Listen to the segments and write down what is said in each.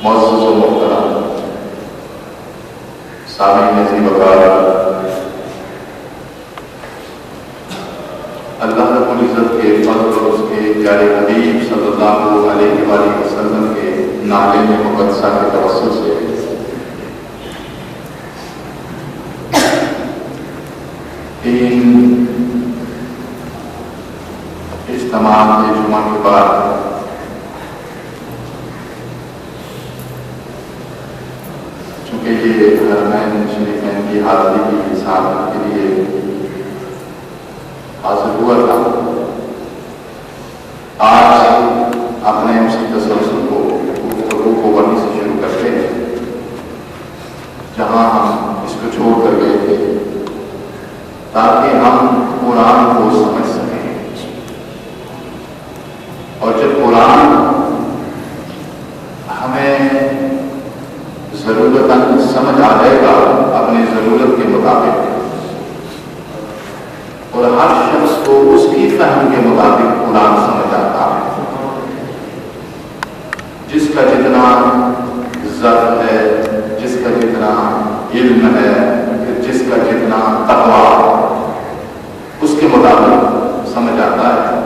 معزز و محترم سامعین عزیز وقار، اللہ رب العزت کے فضل اور اس کے پیارے حبیب صلی اللہ علیہ وآلہ وسلم کے نالے مقدسہ کے توسط سے تین اجتماع کے جمعہ کے بعد چونکہ یہ حرمین شریفین کی حاضری کی سعادت کے لیے حاضر ہوا تھا، آج اپنے اسی تسلسل کو گفتگو کو وہیں سے شروع کرتے ہیں جہاں ہم اس کو چھوڑ کر گئے تھے، تاکہ ہم قرآن کو سمجھ سکیں۔ اور جب قرآن ہمیں ضرورت سمجھ آ جائے گا اپنی ضرورت کے مطابق، اور ہر شخص کو اس کی فہم کے مطابق قرآن سمجھ آتا ہے، جس کا جتنا ذوق ہے، جس کا جتنا علم ہے، جس کا جتنا تقویٰ، اس کے مطابق سمجھ آتا ہے۔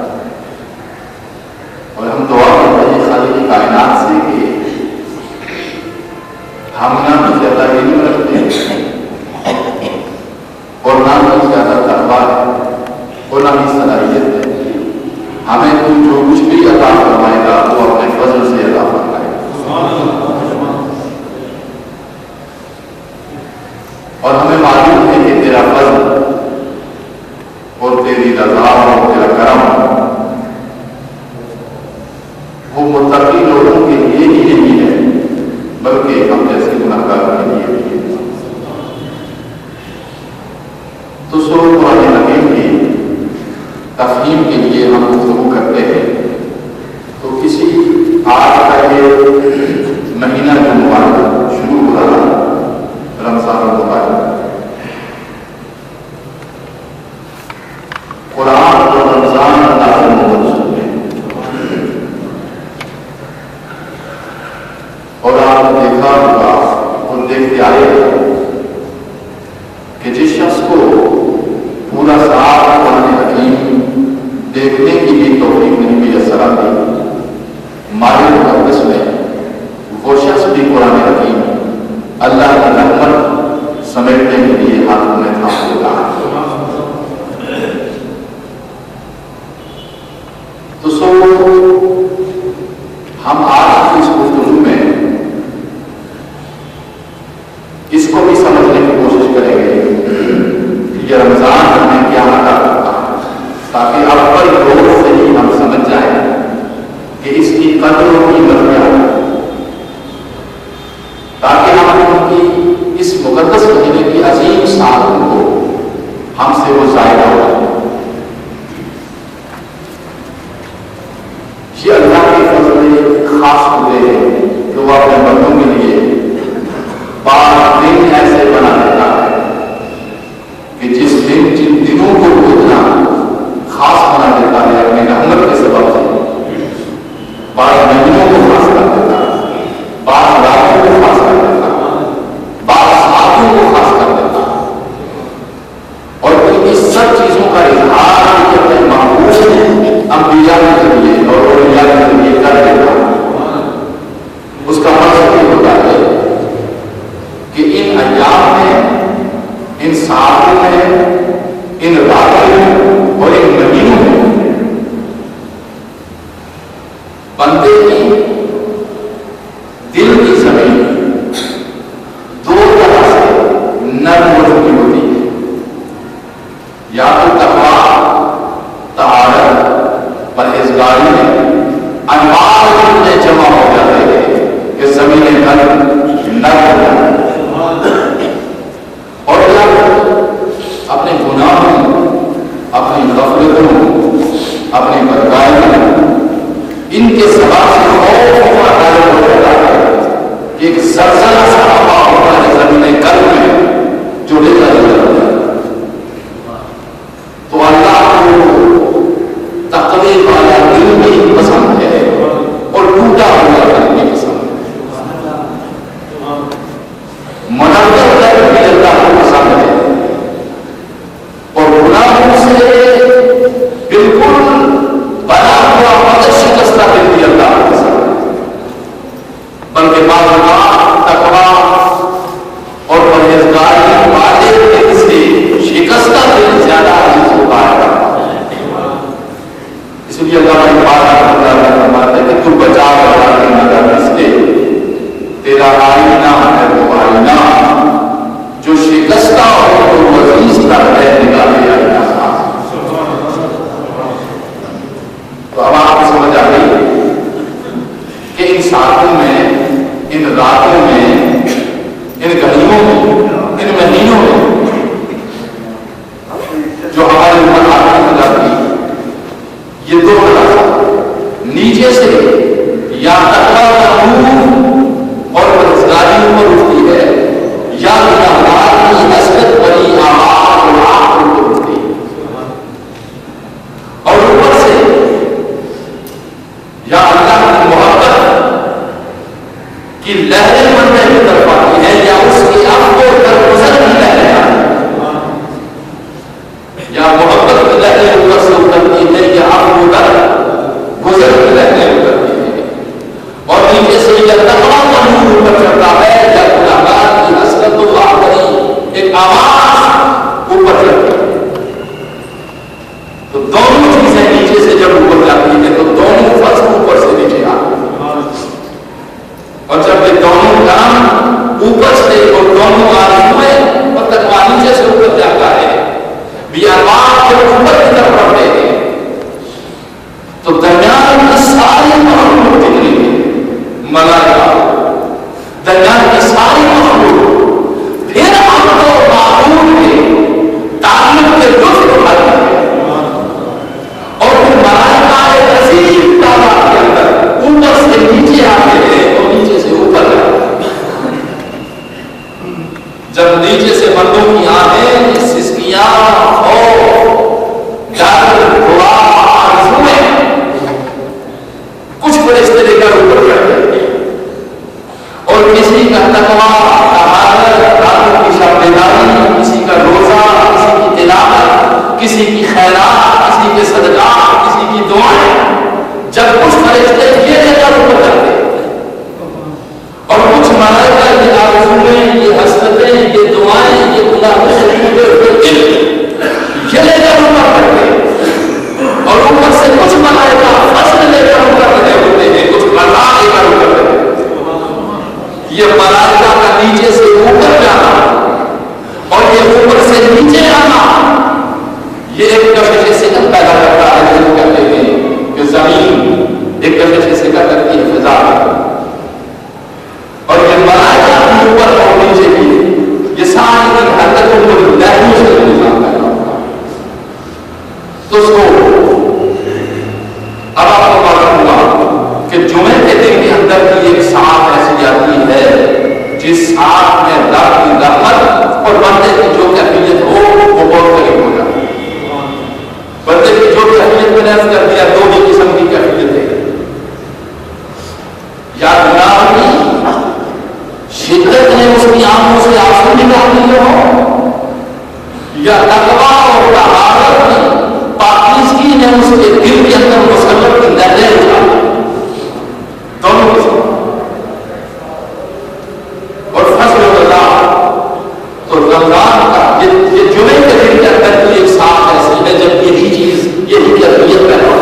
اور ہم دعا کرتے ہیں خالق کائنات سے کہ ہم نہ بھی زیادہ علم رکھتے ہیں اور نہ بھی زیادہ تقویٰ ہے اور نہ بھی صلاحیت ہے، ہمیں تو جو کچھ بھی عطا فرمائے گا وہ اپنے فضل سے عطا فرمائے گا، اور ہمیں معلوم ہے کہ تیرا فضل اور تیری رضا اور تیرا کرم وہ متقی لوگوں کے لیے ہی نہیں ہے بلکہ ہم جیسے گناہگار کے لیے بھی ہے۔ تو سورۃ قرآن حکیم کی تفہیم کے لیے ہم گفتگو کرتے ہیں، تو کسی آج کا یہ مہینہ جو مبارک شروع ہو رہا ہے، رمضان المبارک، قرآن اور رمضان اللہ سے منسوب ہے، اور آپ نے دیکھا ہوگا اور دیکھتے آئے کہ جس شخص کو پورا سال قرآن حکیم دیکھنے کی بھی توفیق نہیں میسر آتی، ماہ مقدس میں وہ شخص بھی قرآن حکیم اللہ کی رحمت سمیٹنے کے لیے ہاتھوں میں تھام لیتا ہے۔ تو ہم آج کی اس گفتگو میں اس کو بھی سمجھنے کی کوشش کریں گے کہ یہ رمضان ہمیں کیا عطا کرتا ہے، تاکہ اول روز سے ہی ہم سمجھ جائیں کہ اس کی قدر و قیمت کیا ہے، تاکہ ہم ان کی اس مقدس مہینے کی عظیم سعادت کو ہم سے وہ ضائع ہو جائے۔ یہ اللہ کے فضل خاص ہوتے ہیں کہ وہ اپنے بندوں کے لیے بعض دن ایسے بنا دیتا ہے کہ جس دن جن دنوں کو وہ اتنا خاص بنا دیتا ہے اپنی رحمت کے سبب سے، بعض مہینوں کو خاص کر دیتا ہے، بعض راتوں کو خاص کر دیتا ہے، بعض ساتھوں کو خاص کر دیتا ہے، اور ان کی سب چیزوں کا ساتوں میں، ان راتوں میں، ان گھڑیوں میں، ان مہینوں میں جو ہمارے اوپر آتی ہو جاتی، یہ دو طرح نیچے سے یا تقویٰ کا نور اور پرہیزگاری اوپر اٹھتی ہے، یا گناہگار کی حسرت بڑی آواز اور آنکھ اوپر اٹھتی ہے، اور اوپر سے یا اللہ کی محبت کی لہریں بننے کی طرف آتی ہے، یا اس کی آنکھ کو درگزر کی لہریں آتی ہے، یا محبت کی لہریں اوپر سے اترتی ہے، یا آنکھ کو درگزر کی لہریں اترتی ہے، اور نیچے سے یا تقویٰ کا نور اوپر چڑھتا ہے، یا گناہگار کی حسرت اللہ بڑی ایک آواز اوپر چڑھتی ہے۔ تو دونوں چیزیں نیچے سے جب اوپر جاتی ہے تو دونوں فرض اوپر سے نیچے آتی ہے، اور جب یہ دونوں کام اوپر سے اور دونوں آرزویں اور تقویٰ نیچے سے اوپر جاتا ہے، بیابان جب اوپر کی طرف بڑھتے ہیں تو درمیان کی ساری مخلوق جتنی ہے، ملائکہ، درمیان کی ساری مخلوق پھر ہم کو معبود کے تعلق کے لطف اٹھاتی ہے، اور پھر ملائکہ ایک عظیم تعداد کے اندر اوپر سے نیچے آتے ہیں اور نیچے سے اوپر جاتے ہیں۔ جب نیچے سے مردوں کی آنکھیں سسکیاں خوف ڈر دعا آرزویں کچھ فرشتے لے کر اوپر چڑھتے ہیں، اور کسی کا تقویٰ طہارت راتوں کی شب بیداری، کسی کا روزہ، کسی کی تلاوت، کسی کی خیرات، کسی کے صدقات، کسی کی دعائیں، جب کچھ فرشتے یہ لے کر اوپر چڑھتے ہیں اور کچھ ملائکہ یہ آرزویں، یہ حسرتیں، یہ دعائیں، یہ گناہوں یہ لے کر اوپر چڑھتے ہیں، اور اوپر سے کچھ ملائکہ فضل لے کر اوپر رہے ہوتے ہیں، کچھ عطا لے کر اوپر رہے ہوتے ہیں۔ یہ ملائکہ کا نیچے سے اوپر جانا اور یہ اوپر سے نیچے آنا، یہ ایک کشش سکن پیدا کرتا ہے، جس کو کہتے ہیں کہ زمین ایک کشش سکن کرتی ہے فضا، اور یہ ملائکہ بھی اوپر اور نیچے بھی، یہ ساری کی حرکتوں کو لہروں سے نظام کرنا ہوگا۔ تو اس کو اب آپ کو معلوم ہوا کہ جمعے کے دن کے اندر کی ایک ساتھ ایسی آتی ہے جس ساتھ میں رب کی رحمت اور بندے کی جو کیفیت ہو وہ بہت قریب ہو جاتی ہے۔ بندے کی جو کیفیت میں نے عرض کر دیا، دو ہی قسم کی کیفیت ہے، یا گناہ کی شدت نے اس کی آنکھوں سے آنسو نکال دیے ہو، یا تقویٰ اور طہارت کی پاکیزگی نے اس کے دل کے اندر مسلط کی لہریں اٹھا دی، دونوں قسم۔ اور فضل اللہ تو رمضان کا یہ جمعے کے دن کے اندر کی ایک ساتھ ایسی ہے جب یہی چیز، یہی کیفیت پیدا ہو،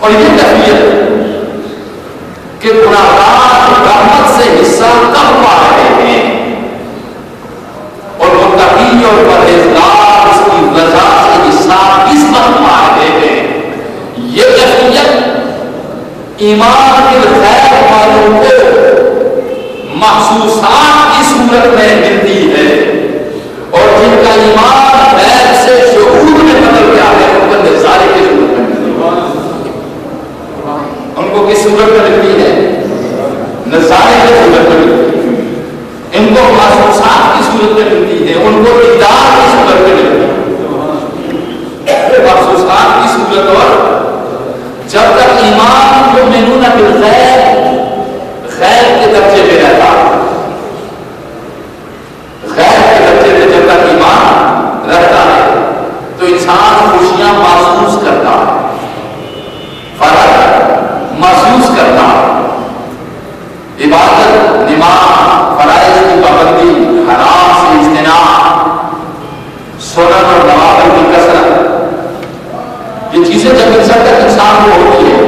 اور یہ کیفیت کہ گناہگار رحمت سے حصہ کم پا رہے ہیں اور متقی اور پرہیزگار اس کی رضا سے حصہ اس وقت پا رہے ہیں۔ یہ کیفیت ایمان بالغیب والوں کو محسوسات کی صورت میں ملتی ہے، اور جن کا ایمان غیب سے شعور میں بدل گیا ہے ان کو نظارے کی صورت میں ملتی ہے۔ ان کو کس صورت میں ملتی ہے؟ نظارے کی صورت میں ملتی ہے، ان کو محسوسات کی صورت میں ملتی ہے، ان کو دیدار کی صورت میں ملتی ہے، محسوسات کی صورت۔ اور جب تک ایمان یؤمنون بالغیب غیب کے درجے میں رہتا، غیب کے درجے میں جب تک ایمان رہتا ہے تو انسان خوشیاں محسوس کرتا ہے، فرح محسوس کرتا ہے، عبادت، نماز، فرائض کی پابندی، حرام سے اجتناب، سنن اور نوافل کی کثرت، یہ چیزیں جب انسان تک انسان کو ہوتی ہے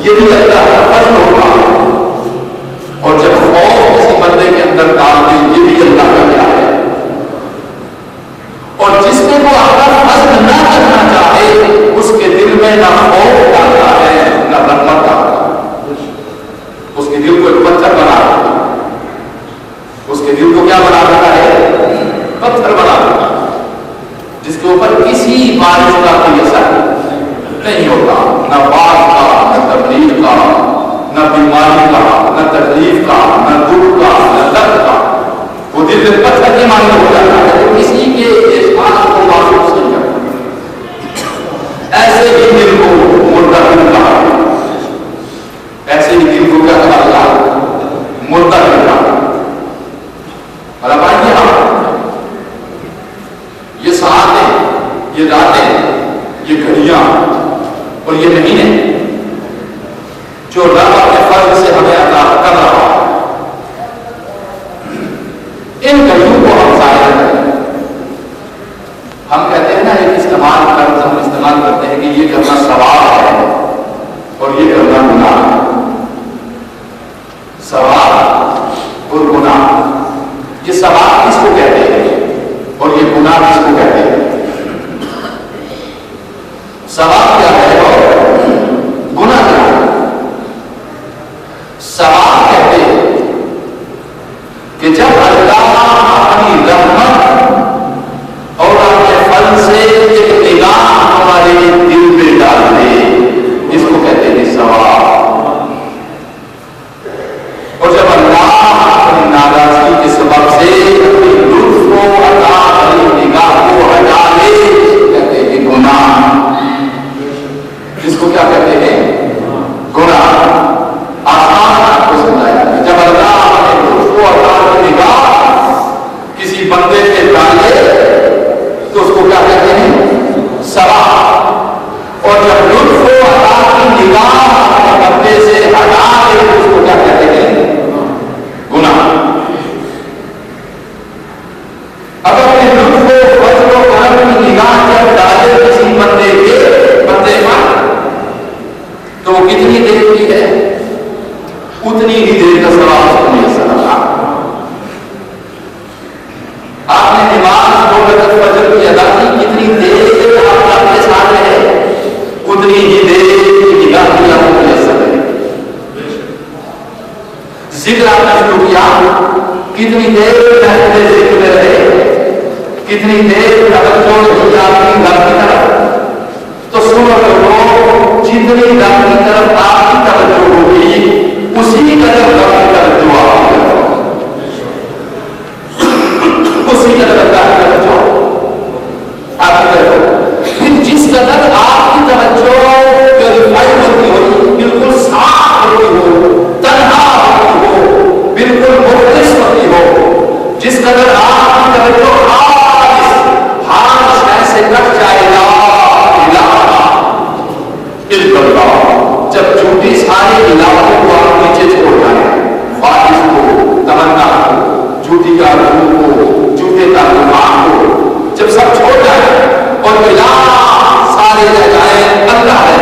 یہ بھی اللہ کا فضل ہوگا. اور جب خوف کسی بندے کے اندر ڈال دے یہ بھی اللہ کا کیا ہے. اور جس میں وہ اپنا فضل نہ کرنا چاہے اس کے دل میں نہ خوف ڈالتا ہے نہ رحمت ڈالتا ہے. اس کے دل کو ایک پتھر بنا دیتا ہے. اس کے دل کو کیا بنا دیتا ہے؟ پتھر بنا دیتا ہے جس کے اوپر کسی بارش کا کوئی اثر نہیں ہوتا. نہ باغ کا، نہ تبلیغ کا، نہ بیماری کا، نہ تکلیف کا، نہ دکھ کا، نہ درد کا. وہ دل میں پتھر کے ماننے ہو جاتا ہے تو کسی کے احساس کو محسوس نہیں کرتا. ایسے ہی دل کو مردہ دل کہا، ایسے ہی دل کو کیا کہا جاتا؟ مردہ دل کہا. اور اب آئیے یہ ساعتیں، یہ راتیں، یہ گھڑیاں اور یہ مہینے جو رب اپنے فضل سے ہمیں عطا کر رہا ہے، ان گھڑیوں کو ہم ضائع کریں. ہم کہتے ہیں نا ایک ہم استعمال کرتے ہیں کہ یہ کرنا ثواب ہے اور یہ کرنا گناہ ہے. ثواب اور گناہ، یہ ثواب کس کو کہتے ہیں اور یہ گناہ کس کو کہتے ہیں؟ ثواب کیا ہے اور گناہ کیا ہے؟ ثواب کہتے ہیں کہ جب اللہ اپنی رحمت اور اپنے فضل سے ایک نگاہ ہمارے دل میں ڈال دے، اس کو کہتے ہیں ثواب. اور جب اللہ اپنی ناراضگی کے سبب سے اپنی لطف کو عطا والی نگاہ کو ہٹا لے کہتے ہیں گناہ. اس کو کیا کہتے ہیں؟ گناہ. آسان آپ کو سمجھایا کہ جب اللہ اپنے لطف کو عطا والی نگاہ کسی بندے پہ ڈالے تو اس کو کیا کہتے ہیں؟ ثواب. اور جب لطف کو عطا کی نگاہ اپنے بندے سے ہٹا لے تو اس کو کیا کہتے ہیں؟ گناہ. اب اپنے لطف کو فضل و کرم کی نگاہ جب ڈالے کسی بندے پر تو وہ کتنی دیر کی ہے؟ اتنی ہی دیر کا ثواب اس کو میسر آتا. آپ نے نماز 2 رکعت فجر کی ادا کی، کتنی دیر آپ رب کے ساتھ رہے اتنی ہی دیر کی نگاہ کی آپ کو میسر ہے. ذکر آپ نے شروع کیا، کتنی دیر محفل ذکر میں رہے، کتنی دیر توجہ کی آپ کی رب کی طرف. تو سنو لوگوں، جتنی رب کی طرف آپ کی توجہ ہوگی اسی قدر رب کی توجہ آپ کی طرف، اسی قدر اللہ کی توجہ آپ کی طرف. پھر جس قدر آپ کی توجہ پیوریفائی ہوتی ہو، بالکل صاف ہوتی ہو، تنہا ہوتی ہو، بالکل مخلص ہوتی ہو، جس قدر آپ کی توجہ ہر شے سے کٹ جائے گا جب جھوٹی ساری علاقوں کو آپ نیچے چھوڑ جائیں، خواہش کو، تمنا کو، جھوٹی کاروں کو، جھوٹے تعلقات کو جب سب چھوڑ جائیں اور الہ سارے رہ جائیں اللہ ہے،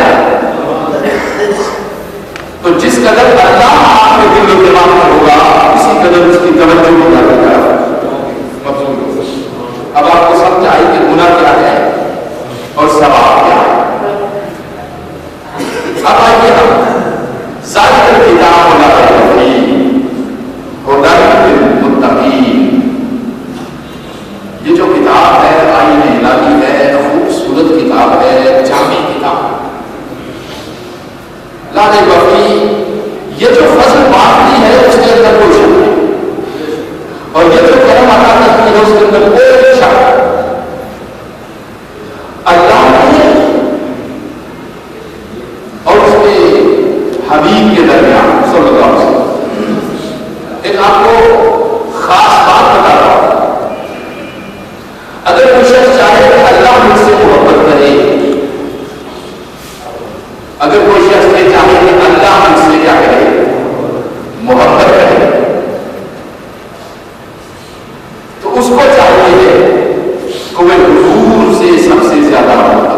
تو جس قدر اللہ آپ کے دل و دماغ میں ہوگا اسی قدر اس کی توجہ ہو جائے گا. اب آپ کو سمجھ آئی کہ گناہ کیا ہے اور ثواب کیا ہے. اب آئیے ہم ذالک الکتاب لا ریب فیہ ھدی للمتقین. یہ جو کتاب ہے آئین الہی ہے، خوبصورت کتاب ہے، جامع کتاب لا ریب فیہ. یہ جو فضل بانٹتی ہے اس کے اندر کوئی شک نہیں، اور یہ جو کرم عطا کرتی ہے اس کے اندر کوئی شک نہیں. اللہ نے اور اس کے حبیب کے درمیان صلی اللہ علیہ وسلم ایک آپ کو خاص بات بتا رہا ہوں. اگر کوئی شخص چاہے کہ اللہ مجھ سے محبت کرے، اگر کوئی شخص یہ چاہے کہ اللہ مجھ سے کیا کرے؟ محبت کرے، تو اس کو چاہیے کہ وہ حضور سے سب سے زیادہ محبت کرے.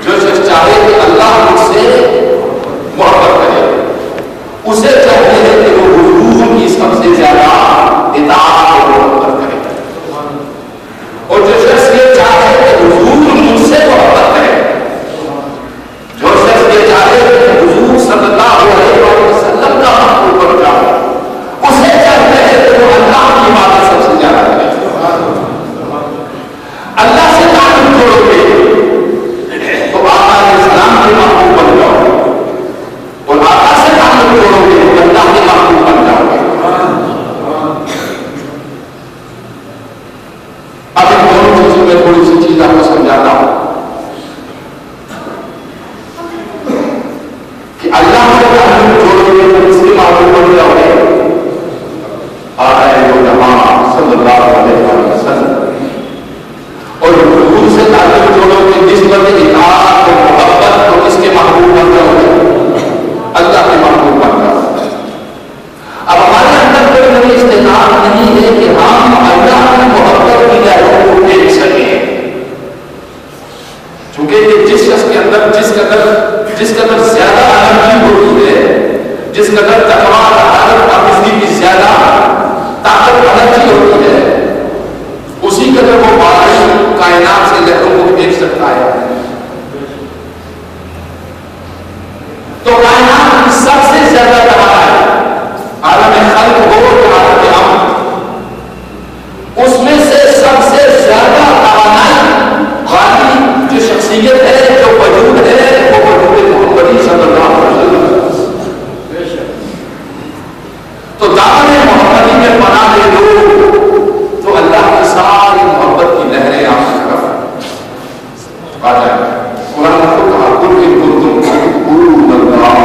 جو شخص چاہے کہ اللہ نسبت اطاعت اور محبت تو کس کے محبوب بن رہا ہوگا؟ اللہ کے محبوب بن رہا ہوگا۔ اب ہمارے اندر کوئی بڑی استطاعت نہیں ہے کہ ہم اللہ کی محبت کی لہروں کو دیکھ سکیں، چونکہ یہ جس شخص کے اندر جس قدر زیادہ انرجی ہوتی ہے، جس قدر تقویٰ طاقت حافظی کی زیادہ طاقت انرجی ہوتی ہے، اسی قدر وہ بارش کائنات سے لہروں کو دیکھ سکتا ہے۔ تو کائنات کی سب سے زیادہ توانائی عالم خلق ہو یا عالم امر، اس میں سے سب سے زیادہ توانائی والی جو شخصیت ہے، جو وجود ہے، وہ وجود محمدی صلی اللہ علیہ وسلم۔ تو دامن محمدی میں پناہ لے لو تو اللہ کی ساری محبت کی لہریں آپ کی طرف آ جائیں۔ قرآن نے تو کہا قل ان کنتم تحبون اللہ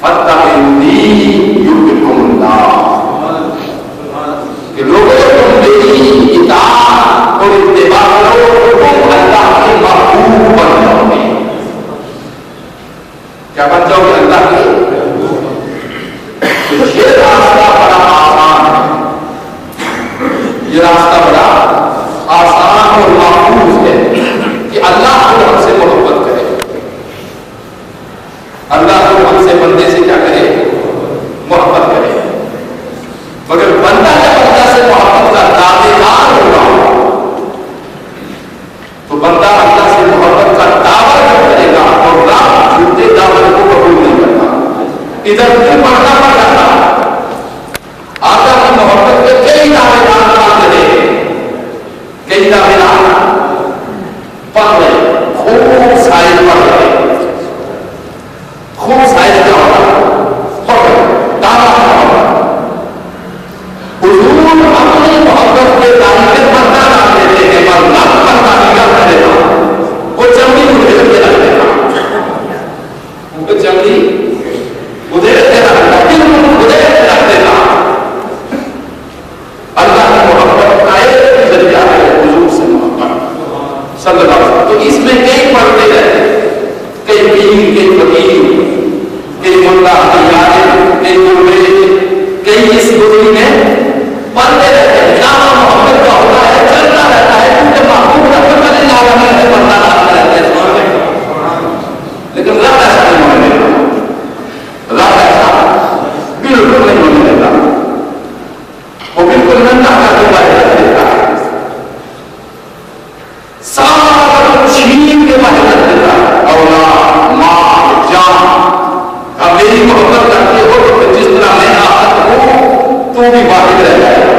فاتبعونی یحببکم اللہ، کہ لوگوں تم میری اطاعت اور اتباع کرو تو تم اللہ کے محبوب بن جاؤ گے۔ کیا بن جاؤ گے؟ اللہ کے۔ تو یہ راستہ بڑا آسان ہے، یہ راستہ بڑا آسان اور محفوظ ہے کہ اللہ کو ہم سے محبت کرے، اللہ کو ہم سے بندے سے کیا کرے؟ محبت کرے۔ مگر بندہ جب اللہ سے محبت کا دعوے دار ہوگا تو بندہ اللہ سے محبت کا دعویٰ جب کرے گا اور رب جھوٹے دعوے کو قبول نہیں کرتا، ادھر پھر پڑھنا پڑ جاتا۔ آقا کی محبت کے کئی دعوے دار باندھ رہے، کئی دعوے دار پڑھ رہے، خوب سائل پڑھ رہے، خوب سائل کیا ہو رہا پڑھ رہے، دعویٰ حضور اپنی محبت کے دائرے پر نہ ڈال دیتے ہیں، پر رب پر نہ کر دیتا، وہ چمڑی ادھر کے رکھ دیتا، وہ چمڑی ادھر کے رکھ دیتا، ادھر کے رکھ دیتا۔ اللہ کی محبت کا ایک ذریعہ ہے حضور سے محبت صلی اللہ علیہ وسلم۔ تو اس میں کئی پڑھتے رہتے، کئی پیر، کئی فقیر، کئی ملا، کئی عالم، کئی درویش، کئی اس دنیا میں پڑھتے رہتے ہیں۔ جہاں محبت کا ہوتا ہے چلتا رہتا ہے، کیونکہ محبوب رب کا نام ہے، پڑھتا رہتا ہے، لیکن رب ایسا نہیں ہونے دیتا، رب ایسا بالکل نہیں ہونے دیتا، وہ بالکل ننگا کر کے باہر رکھ دیتا ہے، سارا چھین کے باہر رکھ دیتا ہے، اولاد، ماں، جان۔ اب میری محبت کرتے ہو تو جس طرح میں آخر ہوں تو بھی باہر رہ جائے گا،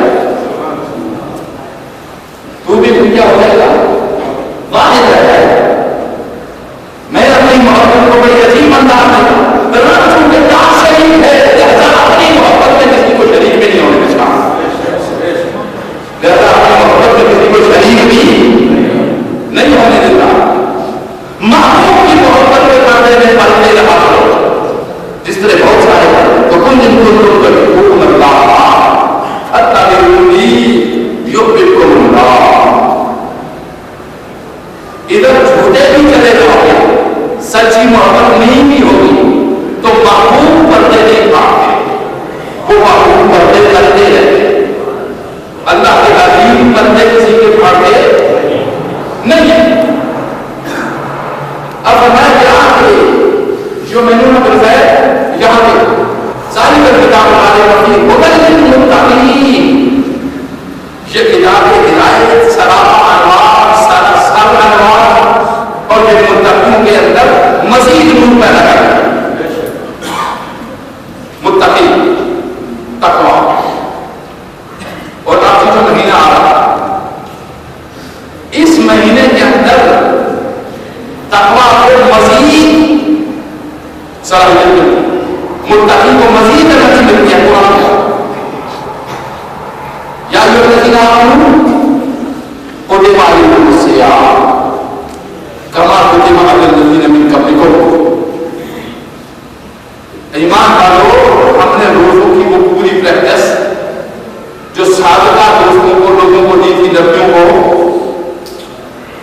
تو بھی کیا ہو جائے گا؟ باہر رہ جائے گا۔ میں اپنی محبت کو بڑی عجیب انداز میں رب چونکہ کیا شریک ہے، لہذا اپنی محبت میں کسی کو شریک بھی نہیں ہونے دیتا، لہذا اپنی محبت میں کسی کو شریک بھی نہیں ہونے دیتا۔ محبوب کی محبت کے پردے میں پڑھتے رہا کرو، جس طرح بہت سارے تو کن جن کو تم تحبون اللہ فاتبعونی یحببکم اللہ۔ ادھر جھوٹے بھی چلے جاؤ گے، سچی محبت نہیں بھی ہوگی تو محبوب پردے نہیں پاتے، وہ محبوب پردے کرتے رہتے۔ اللہ کے عظیم پردے کسی کے پھاڑتے نہیں۔ اب میں یہاں کے جو میں نے مدرسہ ہے یہاں کے ساری کتاب ہمارے وفی مدل المتقین، یہ کتاب ہدایت سراپا انوار، سر انوار، اور یہ متقین کے اندر مزید نور پیدا کرتا ہے۔ متقین تقویٰ، اور آپ سے جو مہینہ آ رہا اس مہینے کے اندر تقویٰ کو مزید صلاحیت ملتی، متقین کو مزید انرجی ملتی ہے۔ قرآن یا ایھا الذین آمنوا کتب علیکم الصیام کما کتب علی الذین من قبلکم۔ ایمان والو، ہم نے روزوں کی وہ پوری پریکٹس جو سابقہ دوستوں کو، لوگوں کو دی تھی، نبیوں کو،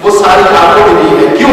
وہ ساری آپ کو بھی دی ہے۔ کیوں؟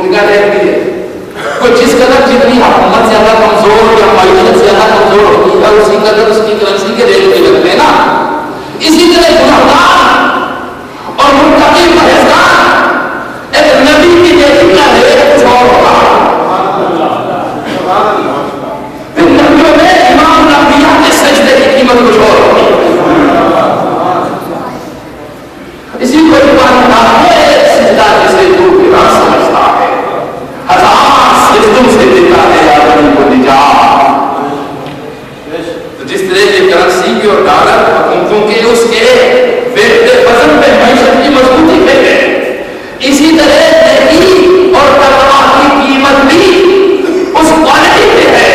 ان کا ریٹ بھی ہے. تو جس قدر جتنی حکومت زیادہ کمزور یا معیشت زیادہ کمزور ہوتی ہے اسی قدر اس کی کرنسی کے ریٹ بھی لگتے ہیں نا. اسی طرح گناہگار اور متقی پرہیزگار ایک نبی کی نیکی کا ریٹ کچھ اور ہوگا. نبیوں میں امام الانبیاء کے سجدے کی قیمت کچھ اور ہوگی. اسی کو سجدہ جسے دور کی راہ سمجھتا ہے ہزار سجدوں سے دیتا ہے آدمی کو نجات. تو جس طرح کے کرنسی کے اور ڈالر حکومتوں کے اس کے ویٹ وزن پہ معیشت کی مضبوطی پہ ہے اسی طرح نیکی اور تقویٰ کی قیمت بھی اس کوالٹی پہ ہے.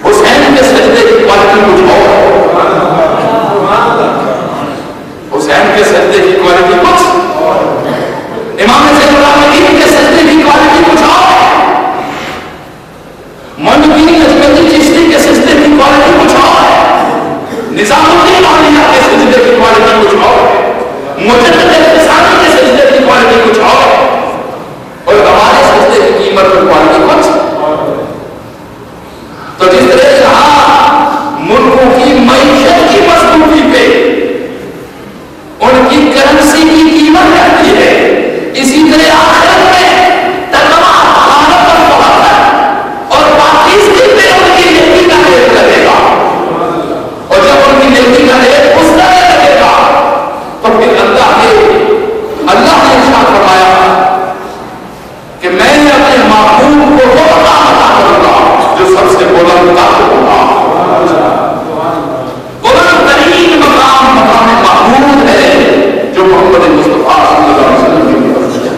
حسین کے سجدے کی کوالٹی کچھ اور حسین کے سجدے کی کوالٹی کچھ امام زین العابدین کے سجدے کی کوالٹی کچھ اور معین الدین اجمیری چشتی کے سجدے کی کوالٹی کچھ اور نظام الدین اولیاء کے سجدے کی کوالٹی کچھ اور مجدد الفسانی کے سجدے کی کوالٹی کچھ اور ہمارے سجدے کی قیمت اور کوالٹی کچھ. تو جس طرح یہاں ملکوں کی معیشت کی مضبوطی پہ ان کی کرنسی کی قیمت رہتی ہے اسی طرح آخرت میں تقویٰ حالت پر بہت اور پاکیزگی پہ ان کی نیکی کا ریٹ لگے گا. اور جب ان کی نیکی کا ریٹ اس طرح لگے گا تو پھر اللہ نے ارشاد فرمایا کہ میں اپنے محبوب کو وہ مقام عطا کروں گا جو سب سے بلند مقام ہوگا. بلند ترین مقام مقام محمود ہے جو محمد مصطفیٰ صلی اللہ علیہ وسلم کی طرف سے ہے.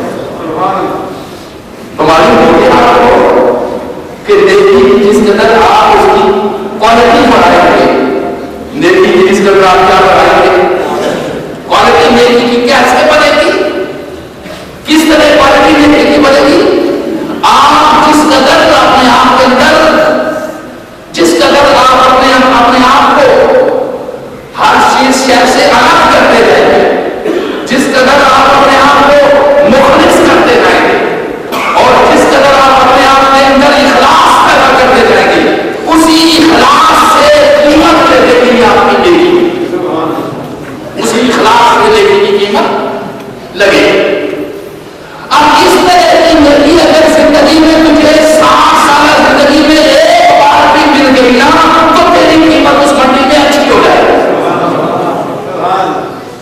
تو معلوم ہو گیا آپ کو کہ نیکی کی جس قدر آپ اس کی کوالٹی بڑھائیں گے نیکی کی جس قدر آپ کیا بڑھائیں گے کوالٹی نیکی کی کیسے بنے گی کس طرح کوالٹی نیکی کی بنے گی. آپ جس قدر اپنے آپ کے اندر جس قدر آپ اپنے آپ کو ہر چیز شہر سے الگ کرتے رہیں گے جس قدر آپ اپنے آپ کو مخلص کرتے رہیں گے اور جس قدر آپ اپنے آپ کے اندر اخلاص پیدا کرتے رہیں گے اسی اخلاص سے قیمت لینے کے لیے آپ کی نیکی اسی اخلاص سے نیکی کی قیمت لگے. اب اس طرح کی نیکی اگر زندگی میں تجھے 60 سالہ زندگی میں ایک بار بھی مل گئی نا تو تیری قیمت اس منڈی میں اچھی ہو جائے.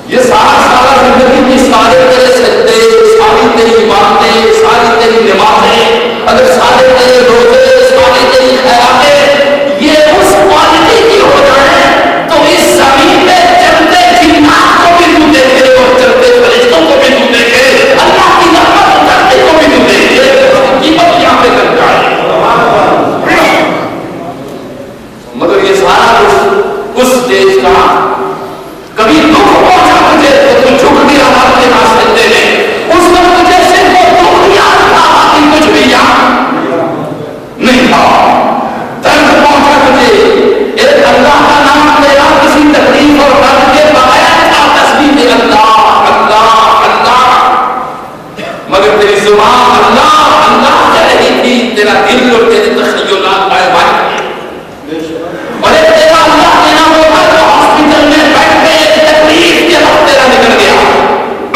یہ 60 سالہ زندگی کی سارے تیرے سجدے ساری تیری عبادتیں ساری تیری نمازیں اگر سارے تیرے روزے ساری تیری خیراتیں یہ اس کوالٹی کی ہو جائے تو اس زمین میں چلتے جنات کو بھی تو دیکھے اور چلتے فرشتوں کو بھی تو دیکھے اللہ کی رحمت اترتے کو بھی تو دیکھے قیمت یہاں پہ کر جائے. مگر یہ سارا اس اسٹیج کا کبھی دکھ پہنچا مجھے تو تم جھک بھی رہا اپنے راستے دینے اس وقت مجھے صرف وہ دکھ یاد تھا باقی کچھ بھی یاد نہیں تھا. درد پہنچا مجھے ایک اللہ کا نام لینا کسی تکلیف اور درد کے بغیر تھا تسبیح اللہ اللہ اللہ مگر تیری زبان اللہ اللہ کہہ رہی تھی تیرا دل اور تیرے تخیلات قائم اور ایک تیرا اللہ کہنا ہوگا جو ہاسپٹل میں بیٹھ کے ایک تکلیف کے وقت تیرا نکل گیا.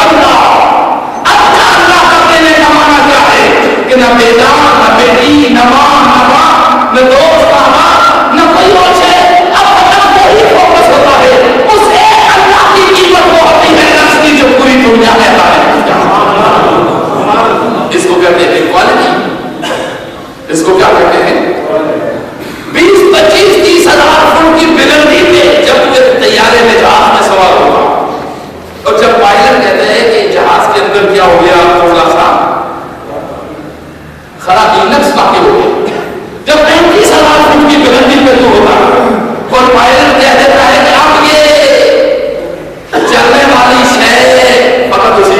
اللہ اچھا اللہ کا کہنے کا معنی کیا ہے کہ نہ بیٹا نہ بیٹی نہ ماں نہ باپ نہ دوست نہ کوئی اور ہے اب اللہ کو ہی فوکس ہوتا ہے اس ایک اللہ کی قیمت کو ہوتی ہے نفس کی جو پوری دنیا میں ہے. اس کو کہتے ہیں کوالٹی. اس کو کیا کہتے ہیں 20-25-30 ہزار فٹ کی بلندی پہ جب طیارے میں جہاز میں سوار ہوگا اور جب پائلٹ کہتے ہیں کہ جہاز کے اندر کیا ہو گیا تھوڑا سا خرابی نقص باقی ہو گیا جب 35,000 فٹ کی بلندی پہ تو ہوتا اور پائلٹ کہہ دیتا ہے کہ اب یہ چلنے والی شے فقط اس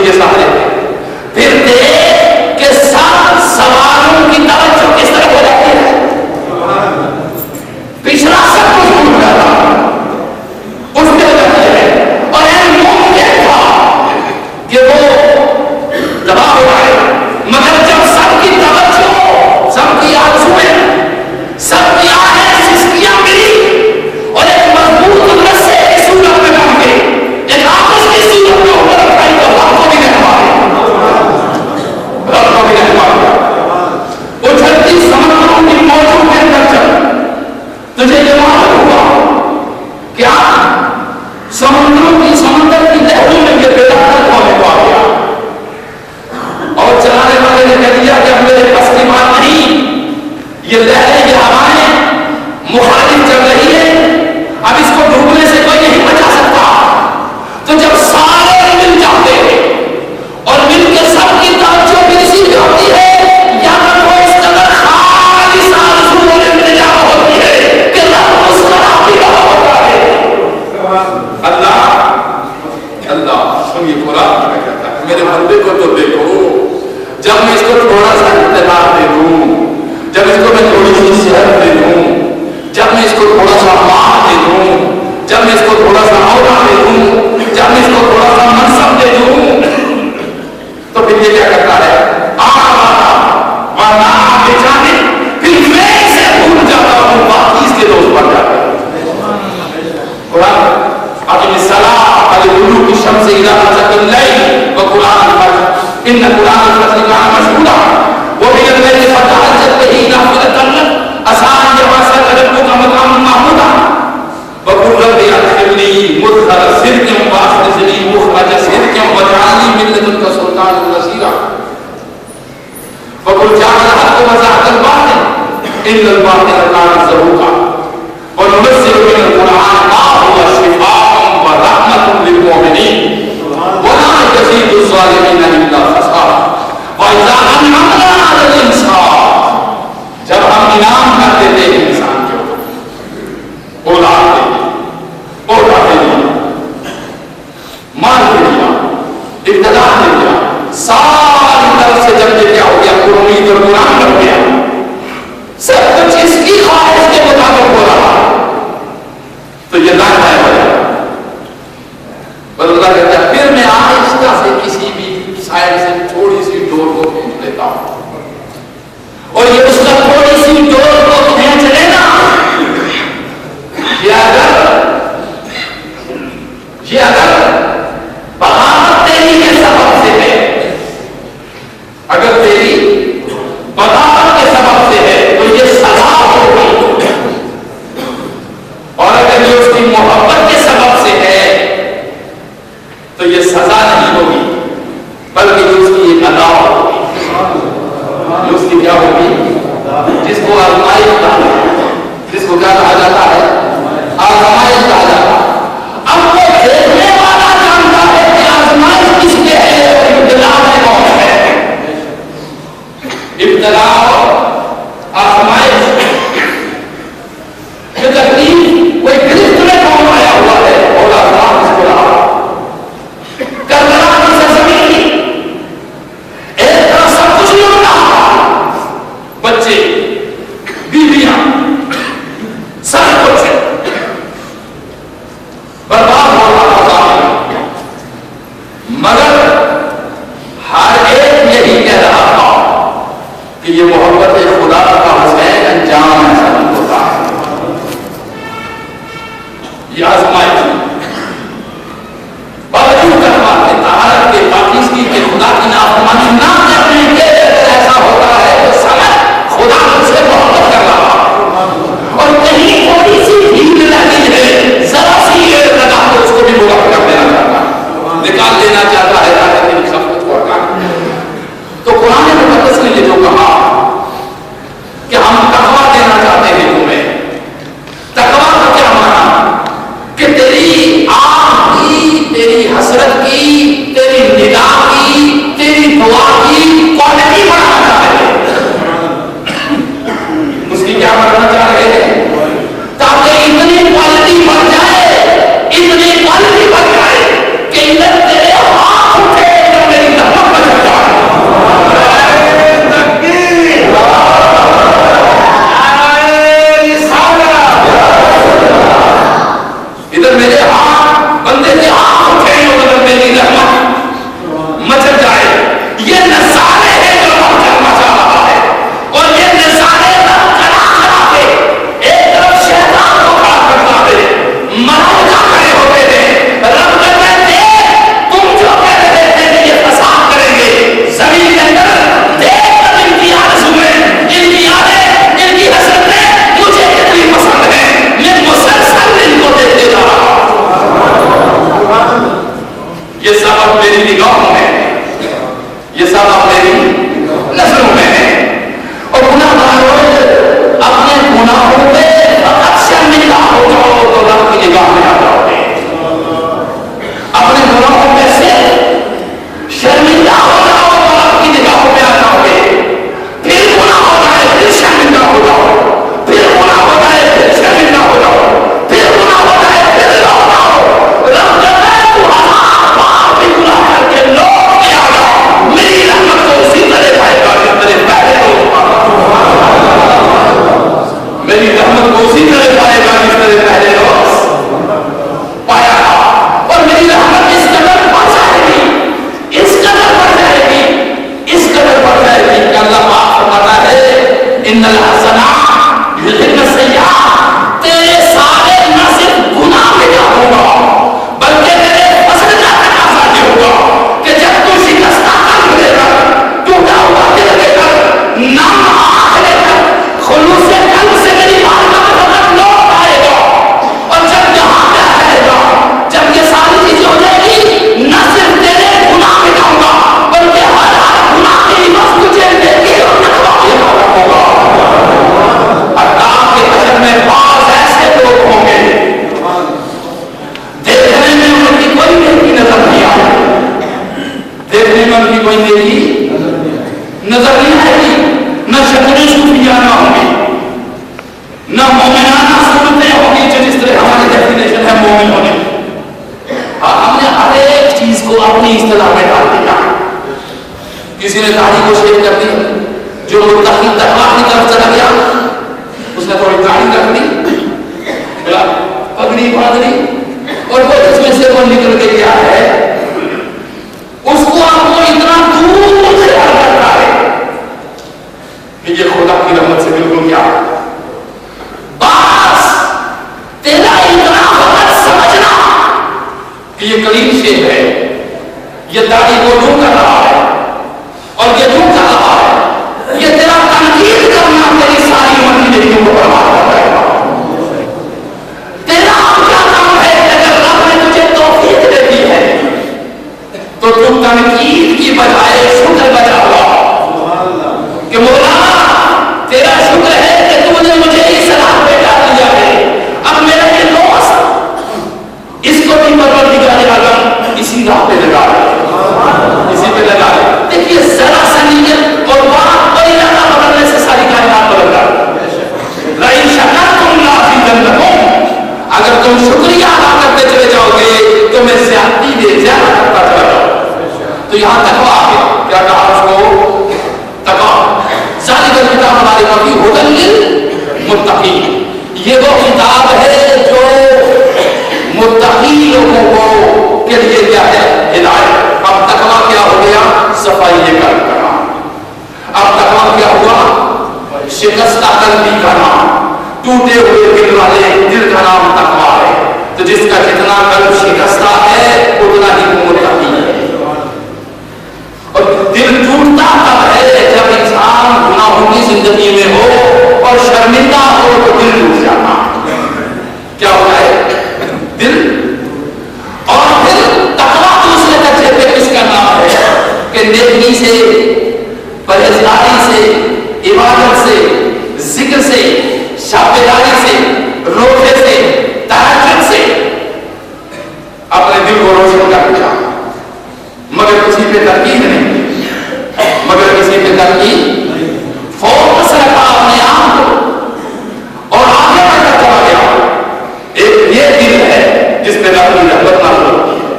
یہ لہریں، یہ ہوائیں مخالف چل رہی ہے، اب اس کو ڈوبنے سے کوئی نہیں بچا سکتا. تو جب سارے مل جاتے ہیں اور مل کے سب کی توجہ بھی اسی پہ ہوتی ہے، یہاں تو اس قدر خالص آرزو اور التجا ہوتی ہے کہ رب مسکرا بھی رہا ہوتا ہے. اللہ سنیے قرآن میں کہتا ہے میرے بندے کو تو دیکھو، جب میں اس کو تھوڑا سا اطلاع دے دوں، جب اس کو میں تھوڑی سی صحت دے دوں، جب میں اس کو تھوڑا سا مال دے دوں، جب میں اس کو تھوڑا سا عہدہ دے دوں، جب میں اس کو تھوڑا سا منصب دے دوں، تو پھر یہ کیا کرتا ہے؟ ورنہ آگے جانے پھر میں اسے بھول جاتا ہوں، باقی اس کے دوست بن جاتے ہیں. قرآن اقم الصلاۃ لدلوک الشمس الی غسق اللیل وقرآن الفجر ان قرآن الفجر کان مشہودا ومن الليل فتهجد به نافلة لك عسى ان يبعثك ربك مقاما محمودا وقل رب ادخلني مدخل صدق واخرجني مخرج صدق واجعل لي من لدنك سلطانا نصيرا وقل جاء الحق وزهق الباطل ان الباطل كان زهوقا وننزل من القرآن ما هو شفاء ورحمة للمؤمنين ولا يزيد الظالمين إلا خسارا. وإذا أنعمنا على الإنسان، جب ہم انعام کر دیتے ہیں انسان کے اوپر، اولاد دے دیا، مال دے دیا، اقتدار دے دیا، ساری طرف سے جب یہ کیا ہو گیا قرآن اور قرآن بن گیا، سب کچھ اس کی خواہش کے مطابق ہو رہا ہے، تو یہ لائن ہے وجہ. اللہ کہتا ہے پھر میں آہستہ سے کسی بھی سائڈ سے تھوڑی سی ڈور کو کھینچ لیتا ہوں، اور یہ اس کا تھوڑی سی ڈور کو کھینچ لینا یہ اگر بغاوت تیری کے سبب سے ہے، اگر تیری بغاوت کے سبب سے ہے تو یہ سزا ہوگی، اور اگر یہ اس کی محبت کے سبب سے ہے تو یہ سزا نہیں ہوگی بلکہ یہ اس کی ایک ادا ہوگی. یہ اس کی کیا ہوگی؟ جس کو آزمائش کہا، جس کو کیا کہا جاتا ہے؟ کسی نے داڑھی کو شیو کر دی، جو متقی تقویٰ کی طرف چلا گیا اس نے تھوڑی داڑھی رکھ دی، پگڑی باندھ لی، اور وہ جس میں سے وہ نکل کے گیا ہے اس کو آپ کو اتنا دور سے خیال کرتا ہے کہ یہ خدا کی رحمت سے بالکل کیا ہے۔ بس تیرا اتنا وقت سمجھنا کہ یہ کلیم شیخ ہے، یہ داڑھی کو یوں کر رہا ہے اور یہ یوں کر رہا ہے، یہ تیرا تنقید کرنا تیری ساری عمر کی زندگی کو برباد کر رہے گا۔ تیرا کیا کام ہے؟ اگر رب نے تجھے توفیق دے دی ہے تو تم تنقید کی بجائے شکر بجا ہوا کہ مولا تیرا شکر ہے کہ تم نے مجھے اس راہ پہ ڈال دیا ہے، اب میرا یہ دوست اس کو بھی پروردگار عالم اسی راہ پہ لگا ہے، اسی پہ لگا ہے۔ دیکھیے ذرا سا نیت اور بات اور ارادہ بدلنے سے ساری کائنات بدل جاتی ہے۔ لئن شکرتم لأزیدنکم، اگر تم شکریہ ادا کرتے چلے جاؤ گے تو میں زیادتی دے زیادہ کرتا چلا جاؤں۔ تو یہاں تقویٰ آ گیا، کیا کہا اس کو؟ تقویٰ۔ ذالک الکتاب ہماری کافی ہدی للمتقین، یہ وہ کتاب ہے جو متقی لوگوں کو کے لیے کیا ہے؟ ہدایت۔ اب تقویٰ کیا ہو گیا؟ صفائی قلب کا نام۔ اب تقویٰ کیا ہوا؟ شکستہ قلبی کا نام، ٹوٹے ہوئے دل والے دل کا نام تقویٰ ہے۔ تو جس کا جتنا قلب شکستہ ہے اتنا ہی متقی ہے۔ اور دل ٹوٹتا تب ہے جب انسان گناہوں کی زندگی میں ہو اور شرمندہ ہو تو دل ٹوٹ جاتا کیا ہوتا ہے؟ دل۔ اور پھر تقویٰ دوسرے درجے پہ کس کا نام ہے کہ نیکی سے، پرہیزگاری سے، عبادت سے، ذکر سے، شاپیداری سے، روزے سے، تہجد سے اپنے دل کو روشن کر دیا، مگر کسی پہ تنقید نہیں، مگر کسی پہ تنقید، فوکس رکھا اپنے آپ کو اور آگے بڑھتا چلا گیا۔ ایک یہ دل ہے جس پہ رب کی رحمت نازل ہوتی ہے،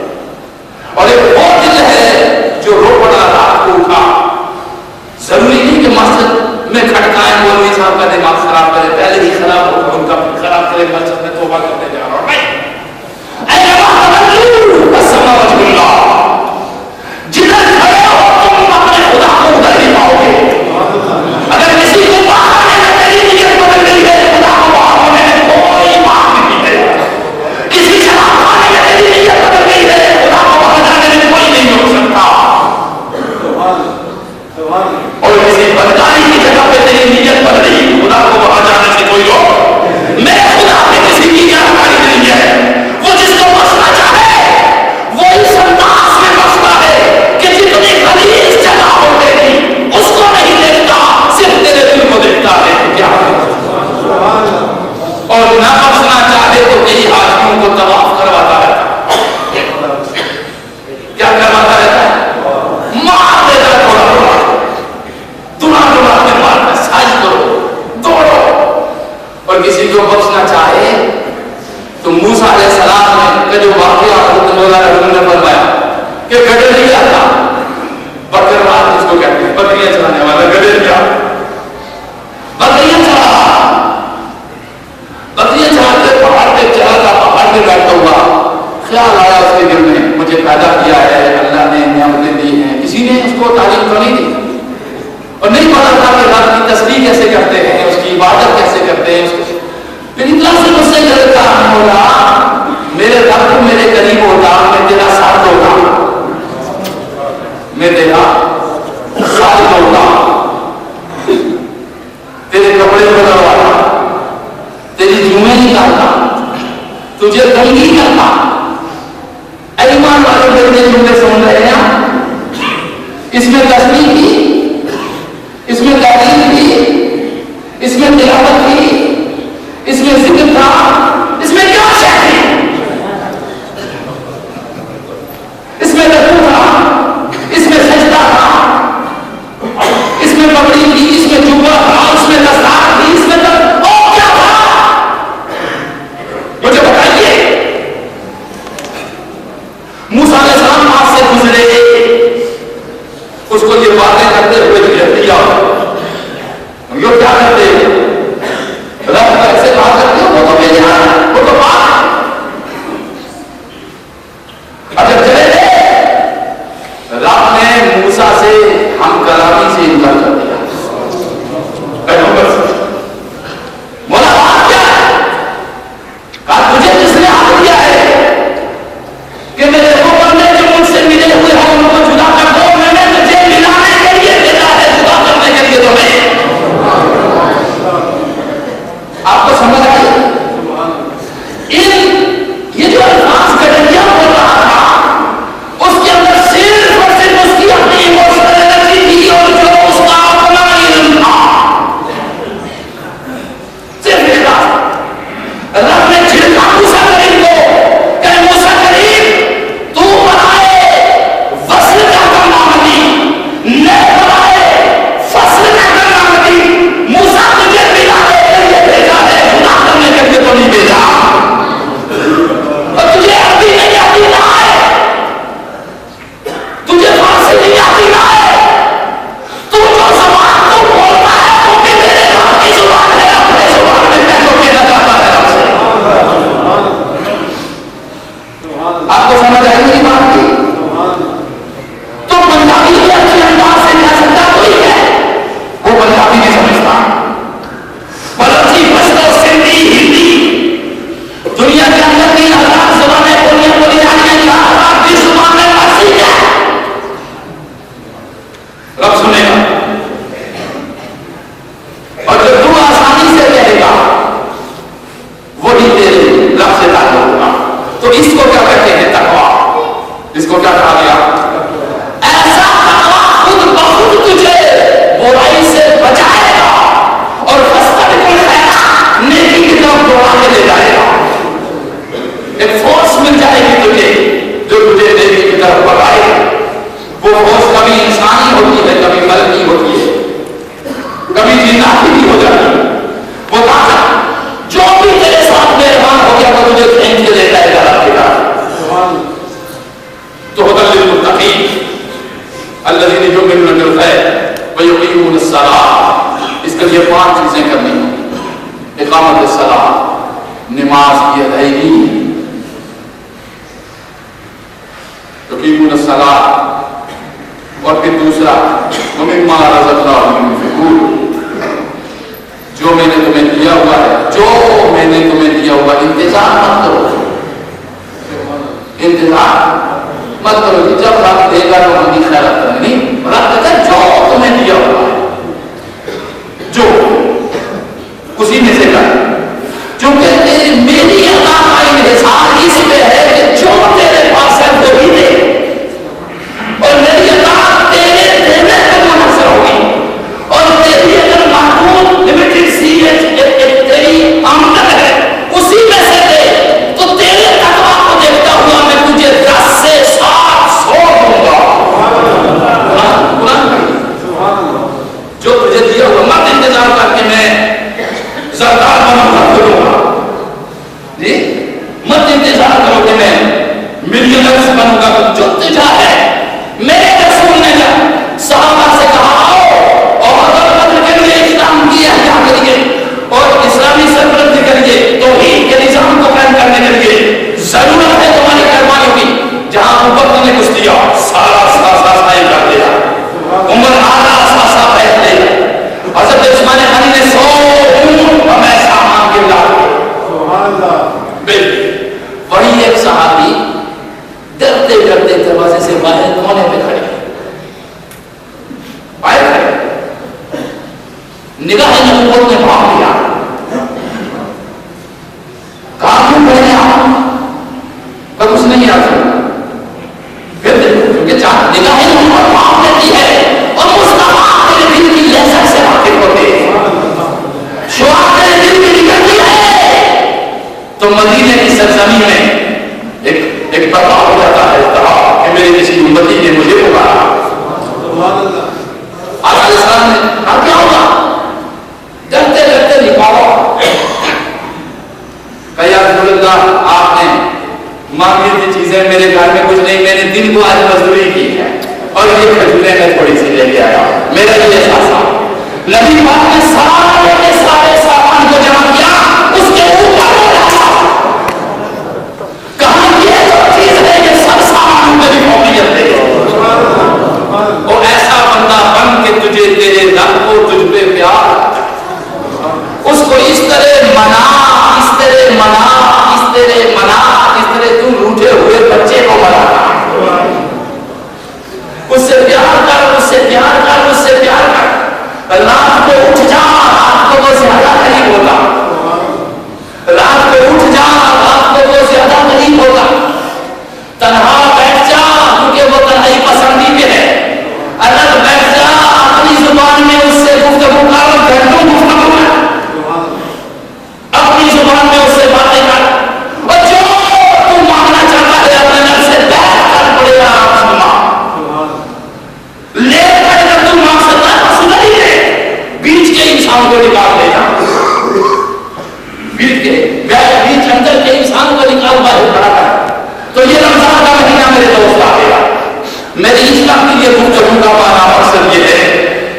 اور ایک وہ دل ہے جو رو پڑا رات کو اٹھا۔ ضروری نہیں کہ مسجد میں کھٹکائیں مولوی صاحب کا دماغ خراب کرے، پہلے ہی خراب ہو ان کا خراب کرے، مسجد میں توبہ کرتے جا رہا ہوں۔ نہیں، جدھر کھڑے ہو تم اپنے خدا کو ادھر ہی پاؤ گے۔ اگر کسی کو باہر آنے میں تیری نیت بدل گئی ہے خدا کو باہر ہونے میں کوئی بات نہیں ہے۔ کسی شراب کھانے میں تیری نیت بدل گئی ہے خدا کو باہر جانے میں کوئی نہیں روک سکتا۔ اور کسی بدکاری کی جگہ پہ تیری نیت بدل گئی خدا کو باہر جانے سے کوئی روک۔ میرے خدا پہ کسی کی جانکاری نہیں ہے، وہ جس کو بخشنا چاہے وہ اس انداز میں بخشتا ہے کہ جتنی غلیظ جگہ ہوتے گی اس کو نہیں دیکھتا، صرف تیرے دل کو دیکھتا ہے کیا، اور نہ بخشنا چاہے تو کئی حاجیوں کو طواف کرواتا رہتا، کیا کرواتا رہتا ہے؟ مار دیتا تھوڑا تھوڑا، دڑا دڑا کے مارتا، سائز کرو، دوڑو۔ اور کسی کو بخشنا چاہے تو موسیٰ علیہ السلام کا جو واقعہ حضرت مولا رسول نے فرمایا کہ گڈر نہیں آتا، بکروال جس کو کہتے ہیں، بکریاں چلانے والا گڈر کیا، بکریاں چلاتے پہاڑ پہ چلا تھا، پہاڑ پہ بیٹھا ہوا، خیال آیا اس کے دل میں مجھے پیدا کیا ہے اللہ نے، نعمتیں دی ہیں، کسی نے اس کو تعلیم تو نہیں دی اور نہیں پتا تھا کہ رب کی تسبیح کیسے کرتے ہیں، اس کی عبادت کیسے کرتے ہیں۔ پھر اتنا سے مجھ سے کرتا مولا میرے رب میرے قریب ہوتا، میں تیرا ساتھ ہوتا، میں تیرا ساتھ ہوتا، تیرے کپڑے بدلواتا، تیری جمعے نکالتا، تجھے تنگی کرتا۔ ایمان والے میرے جملے سن رہے ہیں، اس میں تسبیح کی، اس میں تعلیم کی، اس میں تلاوت کی، اس میں ذکر تھا، اس میں کیا چاہیے؟ اس میں رکوع تھا، اس میں سجدہ تھا، اس میں پگڑی تھی، اس میں جبہ تھا، اس میں دستار تھی، اس میں اور کیا تھا؟ مجھے بتائیے۔ موسیٰ علیہ السلام پاس سے گزرے، اس کو یہ باتیں کرتے ہوئے کیا یہ کیا کرتے رب کیسے بات کرتے ہو؟ وہ تو بے جان ہے، وہ تو بات ہے. اچھا چلے رب نے موسیٰ سے ہم کلامی سے انکار کر دیا. پیغمبر سے مولا بات کیا ہے؟ کہا تجھے جس نے حق دیا ہے کہ میرے حکم نے جو مجھ سے ملے ہوئے ہیں ان کو جدا کر دو، میں نے تجھے ملانے کے لیے بھیجا ہے، جدا کرنے کے لیے تمہیں. آپ کو سمجھ آئی؟ یہ جو الفاظ گڈریا بول رہا تھا اس کے اندر صرف اور صرف اس کی اپنی ایموشنل انرجی تھی اور جو اس کا اپنا علم تھا. صرف ایک بات رب نے چھڑکا موسیٰ کریم کو کہ موسیٰ کریم تو بنائے فصل کا کرنا مدی نہ بنائے فصل کا کرنا مدی. موسیٰ تجھے ملانے کے لیے بھیجا ہے، جدا کرنے کے لیے تو نہیں بھیجا. اور تجھے عربی نہیں آتی نہ ہے، تجھے فارسی نہیں آتی نہ ہے، تو جو زبان تو بولتا ہے وہ بھی میرے رب کی زبان ہے، اپنے زبان میں میں تو کہنا چاہتا ہے رب سے. آپ کو سمجھ آئی میری بات کی؟ تو پنجابی بھی اچھے انداز سے کہہ سکتا کوئی ہے، وہ پنجابی نہیں سمجھتا. بلوچی، پشتو، سندھی، ہندی، دنیا کے اندر 3000 زبانیں بولی جاتی ہیں، 4000 کی زبانیں مرضی ہے. رب سنے گا اور جو تو آسانی سے کہے گا وہی تیرے رب سے تعلق ہوگا. تو اس کو کیا کہتے ہیں؟ تقویٰ. اس کو کیا کہا گیا؟ ایسا تقویٰ خود بخود تجھے برائی سے بچائے گا اور فاستبقوا الخیرات، نیکی کی طرف دوڑا کے لے جائے گا. ایک فورس مل جائے گی تجھے جو تجھے نیکی کی طرف بڑھائے گا. وہ فورس کبھی انسانی ہوتی ہے، کبھی ملکی ہوتی ہے، کبھی جناتی بھی ہو جاتی ہے. وہ طاقت جو بھی تیرے ساتھ مہربان ہو گیا وہ تجھے کھینچ کے لے جائے گا رب کی طرف. تو هدى للمتقين الذين يؤمنون بالغیب ويقيمون الصلاة. اس کے لیے 5 چیزیں کرنی ہیں. اقامت الصلاة، نماز کی ادائیگی. يقيمون الصلاة. اور پھر دوسرا ومما رزقناهم ينفقون. جو میں نے تمہیں دیا ہوا ہے، جو میں نے تمہیں دیا ہوا، انتظار مت کرو. انتظار مت کرو کہ جب رب دے گا تو ہم بھی خیرات کریں. نہیں، رب کہتا ہے جو تمہیں دیا ہوا ہے، جو اسی میں سے کر. جو کہتے ہیں میری عطا کا انحصار اس پہ ہے کہ جو تیرے پاس ہے وہی دے، اور میری عطا تیرے دینے پہ منحصر ہوگی. اور تیری اگر محدود لمیٹڈ سی تیری آمدن ہے اسی میں سے دے، تو تیرے تقویٰ کو دیکھتا ہوا میں تجھے 10 سے 700 دوں گا. جو تجھے دیا ہوا مت انتظار کر کے میں سردار بنوں گا دوں گا. جی مت انتظار کرو کہ میں ملینئرز بنوں گا. جو تجھا ہے میرے رسول نے جب صحابہ سے کہا آؤ اور بدر کے لیے اسلام کی احیا کریے اور اسلامی سربلندی کریے، توحید کے نظام کو قائم کرنے کے لیے ضرورت ہے تمہاری قربانیوں کی. جہاں ابو بکر نے کچھ دیا سارا قائم کر دیا، عمر آدھا سا بیٹھ لے، حضرت عثمان غنی نے 100 اونٹ ہمیں سامان کے لا کے. وہی ایک صحابی ڈرتے ڈرتے دروازے سے باہر کونے پہ کھڑے، باہر کھڑے، نگاہ نبوت نے بھاگ لیا. کہا کیوں پہلے آپ پر اس نے نہیں آتا. پھر دیکھو کیونکہ نگاہ نبوت بھاگ لیتی ہے اور مصطفیٰ تیرے دل کی لہجہ سے واقف ہوتے ہیں، شعاع تیرے دل میں نکلتی ہے. تو مدینے کی سرزمین میں ایک برپا ہو جاتا ہے کہ میرے کسی امتی نے مجھے پکارا. آقا علیہ السلام نے کہا کیا ہوگا؟ ڈرتے ڈرتے نکالا. کہ یا رسول اللہ آپ نے مانگی تھی چیزیں، میرے گھر میں کچھ نہیں، میں نے دن کو آج مزدوری کی ہے اور یہ کھجوریں میں تھوڑی سی لے کے آیا میرا یہ احساس تھا. نبی پاک نے سارے کے سارے سامان کو جمع کیا, اس کے اوپر کہاں یہ جو چیز ہے یہ سب سامان میری قومیت دے. وہ ایسا بندہ بن کے تجھے تیرے رب کو تجھ پہ پیار, اس کو اس طرح منا, اس طرح منا, اس طرح منا, اس طرح تو روٹے ہوئے بچے کو منا. اس سے پیار کر, اس سے پیار کر, اس سے پیار کر. رات کو اٹھ جا, رات کو وہ زیادہ قریب ہوگا. رات کو اٹھ جا, رات کو وہ زیادہ قریب ہوگا. تنہا بیٹھ جا کیونکہ وہ تنہائی پسندی پہ ہے. الگ بیٹھ جا, اپنی زبان میں اس سے گفتگو کر, گھنٹوں گفتگو کر, اپنی زبان میں اس سے باتیں کر. اور جو تو مانگنا چاہتا ہے اپنے نفس سے بیٹھ کر پڑے گا آرام سے مانگ. لے کر اگر تو مانگ سکتا ہے تو سدھر ہی ہے, بیچ کے انسان کو نکال دینا, بیچ اندر کے انسان کو نکال باہر بڑا کر. تو یہ رمضان کا مہینہ میرے دوست آ گیا. میری اس وقت کی یہ گفتگو کا پہلا مقصد یہ ہے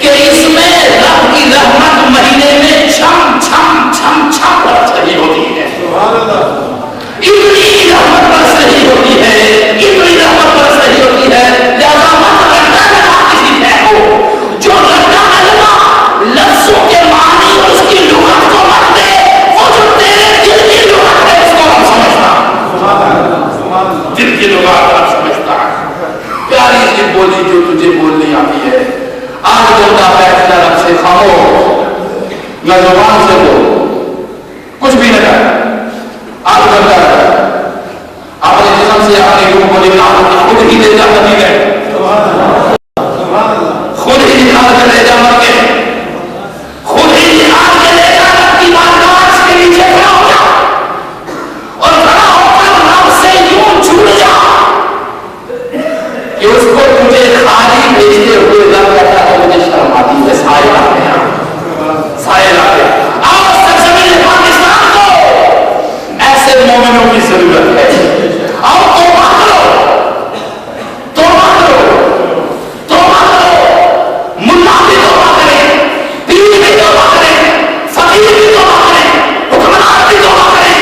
کہ اس میں رب کی رحمت مہینے میں چھم چھم چھم چھم برس رہی ہوتی ہے. اتنی رحمت برس رہی ہوتی ہے, اتنی رحمت برس رہی ہوتی ہے. لہذا مت رٹنا لگا کسی ہے کو جو رٹنا لگا لفظوں کے معنی اور اس کی لغت کو مت دے, وہ جو تیرے دل کی لغت ہے اس کو ہم سمجھتا, دل کی لغت ہم سمجھتا. پیاری سی بولی جو تجھے بولنی آتی ہے. آج بندہ بیٹھنا رب سے خاموش, نہ زبان سے بول, کچھ بھی نہ کر. آج بندہ اپنے جسم سے اپنی روح کو نکال کے خود ہی لے جا کر گئے, خود ہی نکال کر لے جا مر کے, خود ہی نکال کے لے جا رب کی بارگاہ کے نیچے کھڑا ہو جا اور کھڑا ہو کر رب سے یوں جھوٹ جا کہ اس کو تجھے خالی بھیجتے ہوئے رب کہتا ہے مجھے شرم آتی ہے. سائے لاتے ہیں, سائے لاتے ہیں. آج سرزمین پاکستان کو ایسے مومنوں کی ضرورت ہے. آؤ توبہ کرو, توبہ کرو, توبہ کرو. ملا بھی توبہ کرے, پیر بھی توبہ کرے, فقیر بھی توبہ کرے, حکمران بھی توبہ کرے,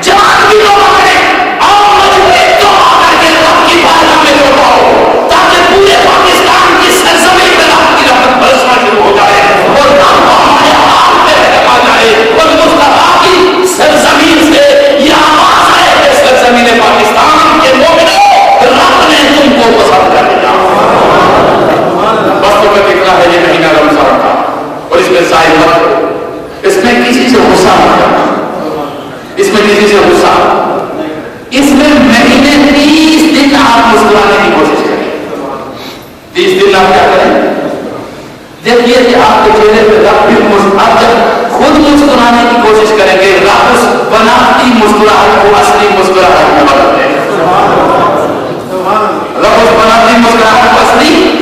جوان بھی توبہ کرے. آؤ مجبوری توبہ کر کے رب کی بارگاہ میں لوٹاؤ تاکہ پورے پاکستان کی سرزمین پہ رب کی رحمت برسنا شروع ہو جائے اور رب کو ہمارے حال پہ رحم آ جائے اور مصطفیٰ کی سرزمین سے یہ آواز آئے کہ سرزمین پاکستان کے مومنوں رب نے تم کو پسند کر لیا. بس تمہیں دکھنا ہے یہ مہینہ رمضان کا اور اس میں ظاہر مت کرو, اس میں کسی سے غصہ مت کرنا, اس میں کسی سے غصہ, اس میں مہینے 30 دن آپ مسکرانے کی کوشش کریں. 30 دن آپ کیا کریں, دیکھیے کہ آپ کے چہرے پہ رب بھی آپ جب خود مسکرانے کی کوشش کریں گے رب اس بناتی مسکراہٹ کو اصلی مسکراہٹ میں بدل دے گا. رب اس بناتی مسکراہٹ کو اصلی